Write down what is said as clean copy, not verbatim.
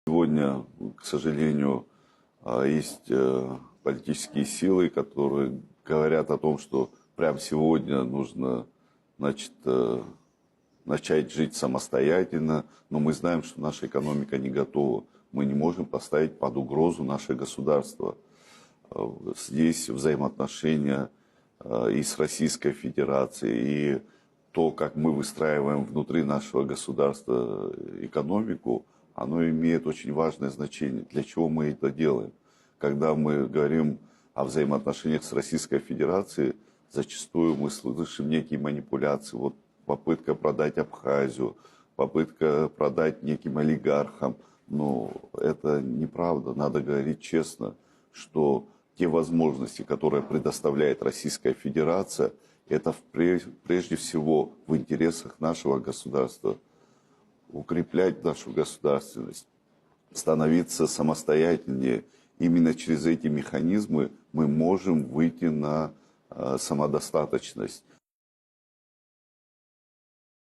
Сегодня, к сожалению, есть политические силы, которые говорят о том, что прямо сегодня нужно, значит, начать жить самостоятельно, но мы знаем, что наша экономика не готова. Мы не можем поставить под угрозу наше государство. Здесь взаимоотношения и с Российской Федерацией, и то, как мы выстраиваем внутри нашего государства экономику, оно имеет очень важное значение. Для чего мы это делаем? Когда мы говорим о взаимоотношениях с Российской Федерацией, зачастую мы слышим некие манипуляции. Вот попытка продать Абхазию, попытка продать неким олигархам. Но это неправда. Надо говорить честно, что те возможности, которые предоставляет Российская Федерация, это прежде всего в интересах нашего государства. Укреплять нашу государственность, становиться самостоятельнее. Именно через эти механизмы мы можем выйти на самодостаточность.